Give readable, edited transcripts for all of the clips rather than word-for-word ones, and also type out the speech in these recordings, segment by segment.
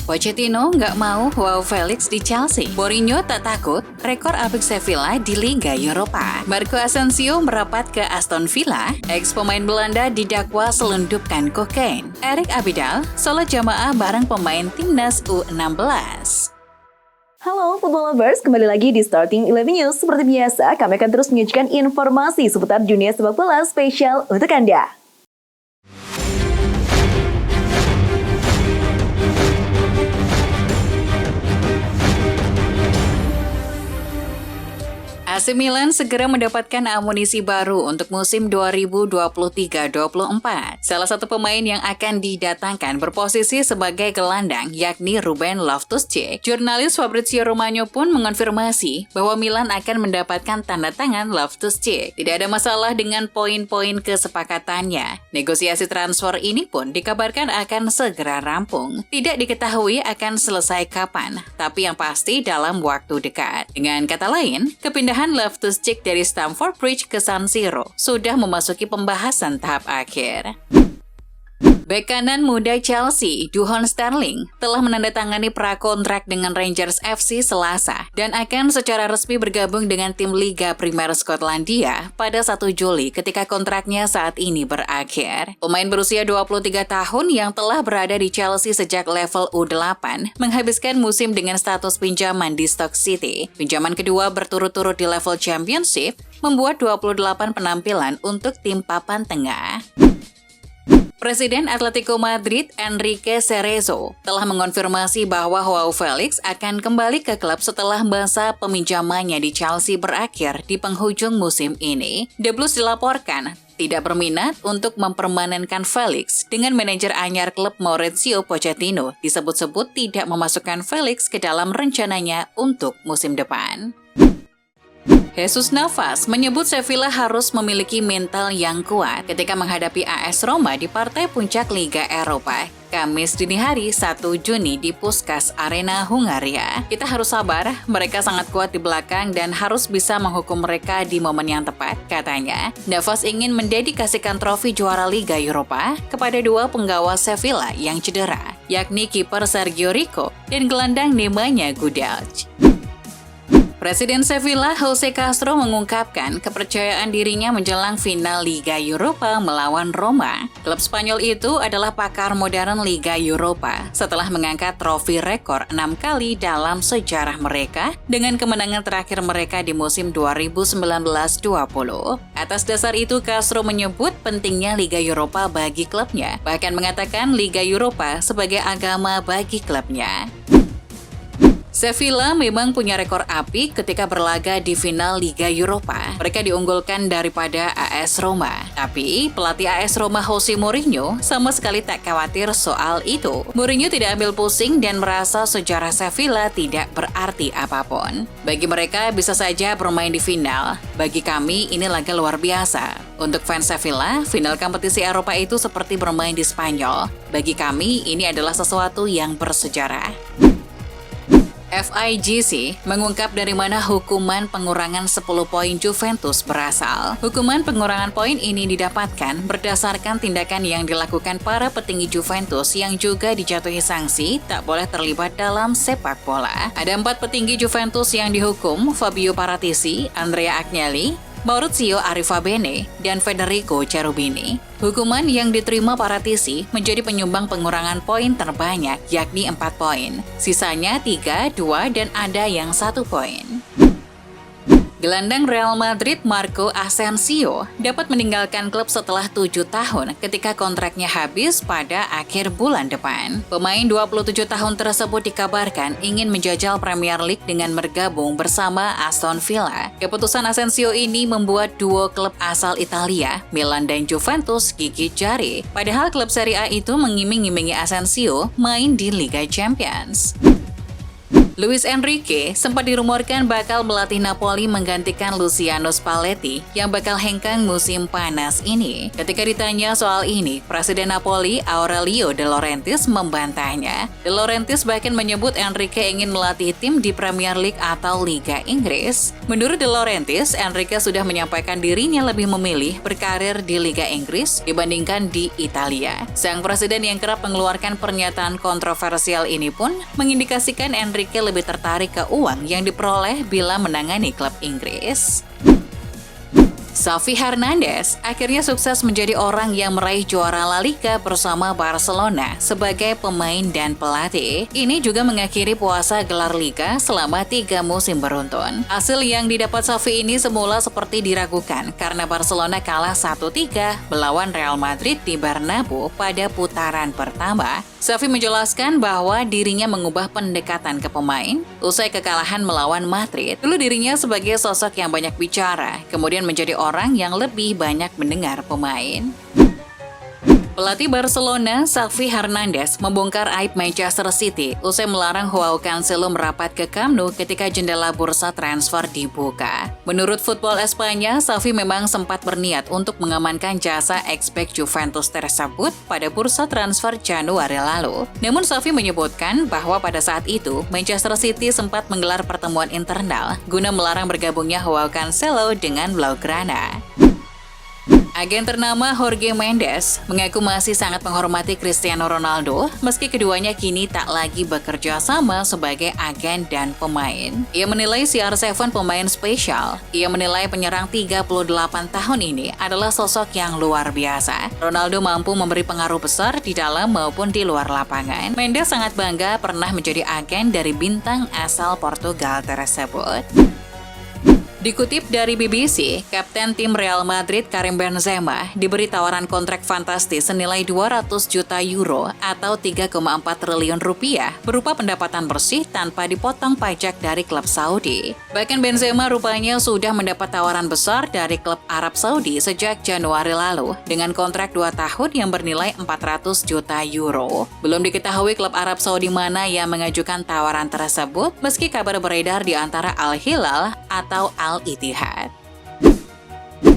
Pochettino nggak mau Joao Felix di Chelsea. Mourinho tak takut rekor apik Sevilla di Liga Eropa. Marco Asensio merapat ke Aston Villa. Ex-pemain Belanda didakwa selundupkan kokain. Erik Abidal sholat jamaah bareng pemain timnas U16. Halo Football Lovers, kembali lagi di Starting 11 News. Seperti biasa, kami akan terus menyajikan informasi seputar dunia sepak bola spesial untuk Anda. AC Milan segera mendapatkan amunisi baru untuk musim 2023-24. Salah satu pemain yang akan didatangkan berposisi sebagai gelandang, yakni Ruben Loftus-Cheek. Jurnalis Fabrizio Romano pun mengonfirmasi bahwa Milan akan mendapatkan tanda tangan Loftus-Cheek. Tidak ada masalah dengan poin-poin kesepakatannya. Negosiasi transfer ini pun dikabarkan akan segera rampung. Tidak diketahui akan selesai kapan, tapi yang pasti dalam waktu dekat. Dengan kata lain, kepindahan Loftus-Cheek dari Stamford Bridge ke San Siro sudah memasuki pembahasan tahap akhir. Bek kanan muda Chelsea, Duhon Sterling, telah menandatangani prakontrak dengan Rangers FC Selasa dan akan secara resmi bergabung dengan tim Liga Primer Skotlandia pada 1 Juli ketika kontraknya saat ini berakhir. Pemain berusia 23 tahun yang telah berada di Chelsea sejak level U8 menghabiskan musim dengan status pinjaman di Stoke City. Pinjaman kedua berturut-turut di level Championship membuat 28 penampilan untuk tim papan tengah. Presiden Atletico Madrid, Enrique Cerezo, telah mengonfirmasi bahwa Joao Felix akan kembali ke klub setelah masa peminjamannya di Chelsea berakhir di penghujung musim ini. The Blues dilaporkan tidak berminat untuk mempermanenkan Felix dengan manajer anyar klub Mauricio Pochettino disebut-sebut tidak memasukkan Felix ke dalam rencananya untuk musim depan. Jesus Navas menyebut Sevilla harus memiliki mental yang kuat ketika menghadapi AS Roma di partai puncak Liga Eropa, Kamis dini hari 1 Juni di Puskás Arena Hungaria. Kita harus sabar, mereka sangat kuat di belakang dan harus bisa menghukum mereka di momen yang tepat, katanya. Navas ingin mendedikasikan trofi juara Liga Eropa kepada dua penggawa Sevilla yang cedera, yakni kiper Sergio Rico dan gelandang Nemanja Gudelj. Presiden Sevilla, Jose Castro, mengungkapkan kepercayaan dirinya menjelang final Liga Eropa melawan Roma. Klub Spanyol itu adalah pakar modern Liga Eropa setelah mengangkat trofi rekor 6 kali dalam sejarah mereka dengan kemenangan terakhir mereka di musim 2019-20. Atas dasar itu, Castro menyebut pentingnya Liga Eropa bagi klubnya, bahkan mengatakan Liga Eropa sebagai agama bagi klubnya. Sevilla memang punya rekor apik ketika berlaga di final Liga Eropa. Mereka diunggulkan daripada AS Roma. Tapi pelatih AS Roma Jose Mourinho sama sekali tak khawatir soal itu. Mourinho tidak ambil pusing dan merasa sejarah Sevilla tidak berarti apapun. Bagi mereka bisa saja bermain di final. Bagi kami ini laga luar biasa. Untuk fans Sevilla, final kompetisi Eropa itu seperti bermain di Spanyol. Bagi kami ini adalah sesuatu yang bersejarah. FIGC mengungkap dari mana hukuman pengurangan 10 poin Juventus berasal. Hukuman pengurangan poin ini didapatkan berdasarkan tindakan yang dilakukan para petinggi Juventus yang juga dijatuhi sanksi tak boleh terlibat dalam sepak bola. Ada 4 petinggi Juventus yang dihukum, Fabio Paratici, Andrea Agnelli, Maurizio Arrivabene, dan Federico Cherubini. Hukuman yang diterima Paratici menjadi penyumbang pengurangan poin terbanyak, yakni 4 poin. Sisanya 3, 2, dan ada yang 1 poin. Gelandang Real Madrid Marco Asensio dapat meninggalkan klub setelah 7 tahun ketika kontraknya habis pada akhir bulan depan. Pemain 27 tahun tersebut dikabarkan ingin menjajal Premier League dengan bergabung bersama Aston Villa. Keputusan Asensio ini membuat duo klub asal Italia, Milan dan Juventus, gigit jari. Padahal klub Serie A itu mengiming-imingi Asensio main di Liga Champions. Luis Enrique sempat dirumorkan bakal melatih Napoli menggantikan Luciano Spalletti yang bakal hengkang musim panas ini. Ketika ditanya soal ini, Presiden Napoli Aurelio De Laurentiis membantahnya. De Laurentiis bahkan menyebut Enrique ingin melatih tim di Premier League atau Liga Inggris. Menurut De Laurentiis, Enrique sudah menyampaikan dirinya lebih memilih berkarir di Liga Inggris dibandingkan di Italia. Sang presiden yang kerap mengeluarkan pernyataan kontroversial ini pun mengindikasikan Enrique lebih tertarik ke uang yang diperoleh bila menangani klub Inggris. Xavi Hernandez akhirnya sukses menjadi orang yang meraih juara La Liga bersama Barcelona sebagai pemain dan pelatih. Ini juga mengakhiri puasa gelar Liga selama 3 musim beruntun. Hasil yang didapat Xavi ini semula seperti diragukan karena Barcelona kalah 1-3 melawan Real Madrid di Bernabeu pada putaran pertama. Xavi menjelaskan bahwa dirinya mengubah pendekatan ke pemain usai kekalahan melawan Madrid. Dulu dirinya sebagai sosok yang banyak bicara, kemudian menjadi orang yang lebih banyak mendengar pemain. Pelatih Barcelona, Xavi Hernandez, membongkar aib Manchester City usai melarang Joao Cancelo merapat ke Camp Nou ketika jendela bursa transfer dibuka. Menurut Football Espanya, Xavi memang sempat berniat untuk mengamankan jasa ex-bek Juventus tersebut pada bursa transfer Januari lalu. Namun Xavi menyebutkan bahwa pada saat itu, Manchester City sempat menggelar pertemuan internal guna melarang bergabungnya Joao Cancelo dengan Blaugrana. Agen ternama Jorge Mendes mengaku masih sangat menghormati Cristiano Ronaldo meski keduanya kini tak lagi bekerja sama sebagai agen dan pemain. Ia menilai CR7 pemain spesial. Ia menilai penyerang 38 tahun ini adalah sosok yang luar biasa. Ronaldo mampu memberi pengaruh besar di dalam maupun di luar lapangan. Mendes sangat bangga pernah menjadi agen dari bintang asal Portugal tersebut. Dikutip dari BBC, Kapten tim Real Madrid Karim Benzema diberi tawaran kontrak fantastis senilai 200 juta euro atau 3,4 triliun rupiah berupa pendapatan bersih tanpa dipotong pajak dari klub Saudi. Bahkan Benzema rupanya sudah mendapat tawaran besar dari klub Arab Saudi sejak Januari lalu dengan kontrak 2 tahun yang bernilai 400 juta euro. Belum diketahui klub Arab Saudi mana yang mengajukan tawaran tersebut meski kabar beredar di antara Al Hilal atau Al-Ittihad.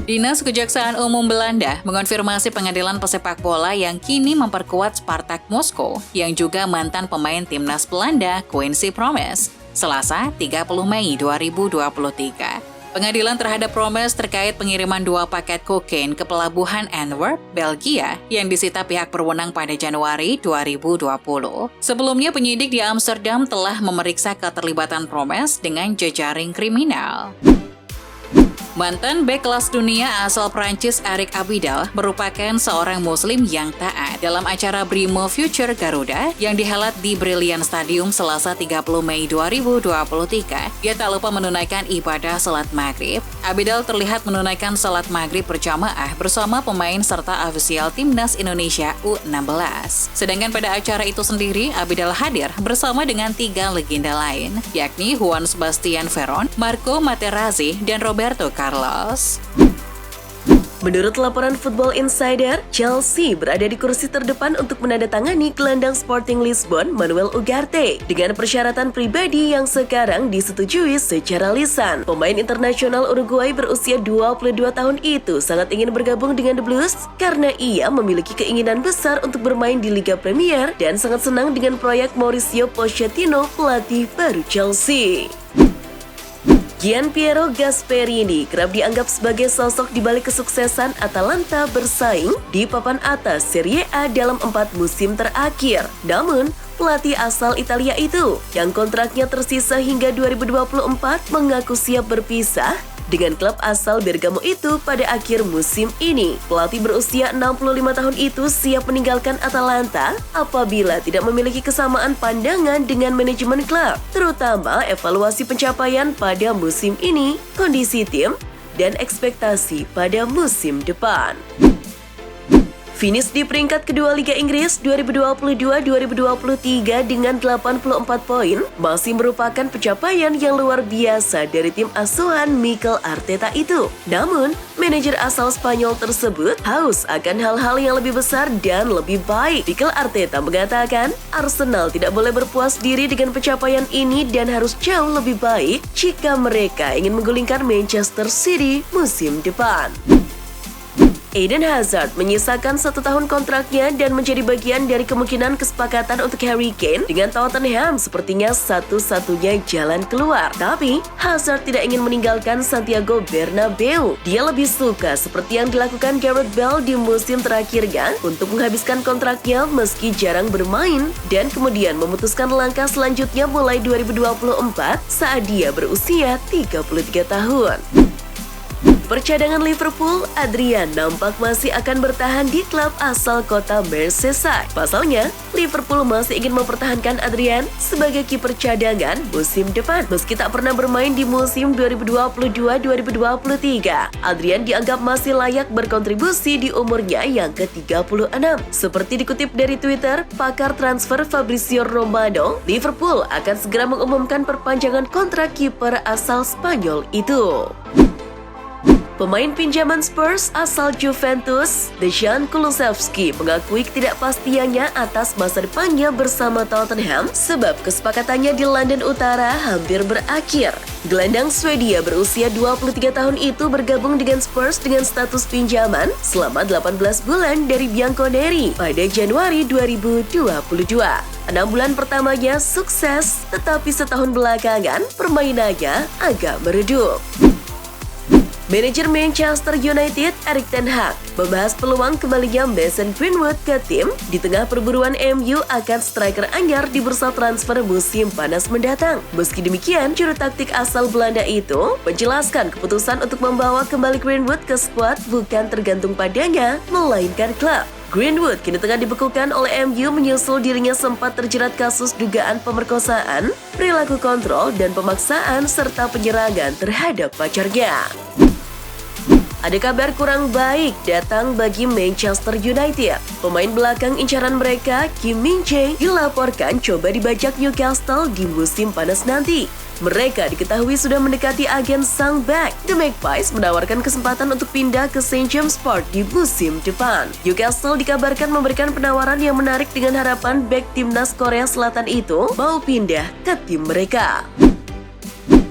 Dinas Kejaksaan Umum Belanda mengonfirmasi pengadilan pesepak bola yang kini memperkuat Spartak Moskow yang juga mantan pemain timnas Belanda Quincy Promes, Selasa 30 Mei 2023. Pengadilan terhadap Promes terkait pengiriman 2 paket kokain ke pelabuhan Antwerp, Belgia yang disita pihak berwenang pada Januari 2020. Sebelumnya penyidik di Amsterdam telah memeriksa keterlibatan Promes dengan jejaring kriminal. Mantan bek kelas dunia asal Prancis Eric Abidal merupakan seorang muslim yang taat. Dalam acara Brimo Future Garuda yang dihelat di Brilliant Stadium Selasa 30 Mei 2023, dia tak lupa menunaikan ibadah salat maghrib. Abidal terlihat menunaikan salat maghrib berjamaah bersama pemain serta ofisial timnas Indonesia U16. Sedangkan pada acara itu sendiri, Abidal hadir bersama dengan 3 legenda lain, yakni Juan Sebastian Veron, Marco Materazzi, dan Roberto Carlos. Menurut laporan Football Insider, Chelsea berada di kursi terdepan untuk menandatangani gelandang Sporting Lisbon Manuel Ugarte dengan persyaratan pribadi yang sekarang disetujui secara lisan. Pemain internasional Uruguay berusia 22 tahun itu sangat ingin bergabung dengan The Blues karena ia memiliki keinginan besar untuk bermain di Liga Premier dan sangat senang dengan proyek Mauricio Pochettino, pelatih baru Chelsea. Gianpiero Gasperini kerap dianggap sebagai sosok di balik kesuksesan Atalanta bersaing di papan atas Serie A dalam 4 musim terakhir. Namun, pelatih asal Italia itu, yang kontraknya tersisa hingga 2024, mengaku siap berpisah dengan klub asal Bergamo itu pada akhir musim ini. Pelatih berusia 65 tahun itu siap meninggalkan Atalanta apabila tidak memiliki kesamaan pandangan dengan manajemen klub, terutama evaluasi pencapaian pada musim ini, kondisi tim, dan ekspektasi pada musim depan. Finish di peringkat kedua Liga Inggris 2022-2023 dengan 84 poin masih merupakan pencapaian yang luar biasa dari tim asuhan Mikel Arteta itu. Namun, manajer asal Spanyol tersebut haus akan hal-hal yang lebih besar dan lebih baik. Mikel Arteta mengatakan, Arsenal tidak boleh berpuas diri dengan pencapaian ini dan harus jauh lebih baik jika mereka ingin menggulingkan Manchester City musim depan. Eden Hazard menyisakan 1 tahun kontraknya dan menjadi bagian dari kemungkinan kesepakatan untuk Harry Kane dengan Tottenham sepertinya satu-satunya jalan keluar. Tapi, Hazard tidak ingin meninggalkan Santiago Bernabeu. Dia lebih suka seperti yang dilakukan Gareth Bale di musim terakhirnya untuk menghabiskan kontraknya meski jarang bermain dan kemudian memutuskan langkah selanjutnya mulai 2024 saat dia berusia 33 tahun. Percadangan Liverpool, Adrian nampak masih akan bertahan di klub asal kota Merseyside. Pasalnya, Liverpool masih ingin mempertahankan Adrian sebagai kiper cadangan musim depan. Meski tak pernah bermain di musim 2022-2023, Adrian dianggap masih layak berkontribusi di umurnya yang ke-36. Seperti dikutip dari Twitter, pakar transfer Fabrizio Romano, Liverpool akan segera mengumumkan perpanjangan kontrak kiper asal Spanyol itu. Pemain pinjaman Spurs asal Juventus, Dejan Kulusevski mengakui ketidakpastiannya atas masa depannya bersama Tottenham sebab kesepakatannya di London Utara hampir berakhir. Gelandang Swedia berusia 23 tahun itu bergabung dengan Spurs dengan status pinjaman selama 18 bulan dari Bianconeri pada Januari 2022. 6 bulan pertamanya sukses, tetapi setahun belakangan permainannya agak meredup. Manajer Manchester United, Erik ten Hag, membahas peluang kembalinya Mason Greenwood ke tim di tengah perburuan MU akan striker anyar di bursa transfer musim panas mendatang. Meski demikian, juru taktik asal Belanda itu menjelaskan keputusan untuk membawa kembali Greenwood ke skuad bukan tergantung padanya, melainkan klub. Greenwood kini tengah dibekukan oleh MU menyusul dirinya sempat terjerat kasus dugaan pemerkosaan, perilaku kontrol, dan pemaksaan serta penyerangan terhadap pacarnya. Ada kabar kurang baik datang bagi Manchester United. Pemain belakang incaran mereka, Kim Min-jae, dilaporkan coba dibajak Newcastle di musim panas nanti. Mereka diketahui sudah mendekati agen sang back. The Magpies menawarkan kesempatan untuk pindah ke St. James Park di musim depan. Newcastle dikabarkan memberikan penawaran yang menarik dengan harapan back timnas Korea Selatan itu mau pindah ke tim mereka.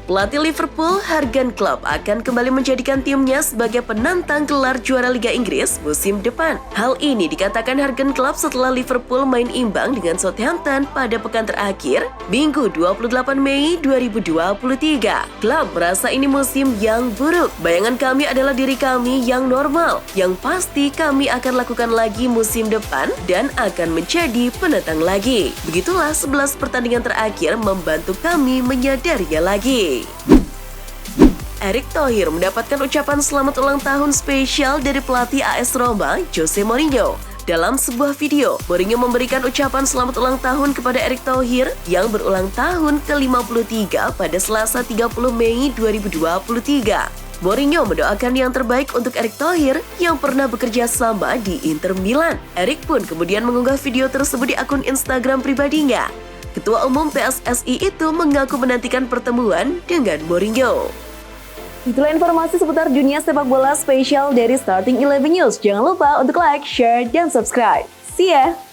Pelatih Liverpool, Jurgen Klopp akan kembali menjadikan timnya sebagai penantang gelar juara Liga Inggris musim depan. Hal ini dikatakan Jurgen Klopp setelah Liverpool main imbang dengan Southampton pada pekan terakhir, Minggu 28 Mei 2023. Klopp merasa ini musim yang buruk. Bayangan kami adalah diri kami yang normal. Yang pasti kami akan lakukan lagi musim depan dan akan menjadi penantang lagi. Begitulah 11 pertandingan terakhir membantu kami menyadarinya lagi. Erick Thohir mendapatkan ucapan selamat ulang tahun spesial dari pelatih AS Roma, Jose Mourinho. Dalam sebuah video, Mourinho memberikan ucapan selamat ulang tahun kepada Erick Thohir yang berulang tahun ke-53 pada Selasa 30 Mei 2023. Mourinho mendoakan yang terbaik untuk Erick Thohir yang pernah bekerja sama di Inter Milan. Erick pun kemudian mengunggah video tersebut di akun Instagram pribadinya. Ketua Umum PSSI itu mengaku menantikan pertemuan dengan Mourinho. Itulah informasi seputar dunia sepak bola spesial dari Starting 11 News. Jangan lupa untuk like, share, dan subscribe. See ya!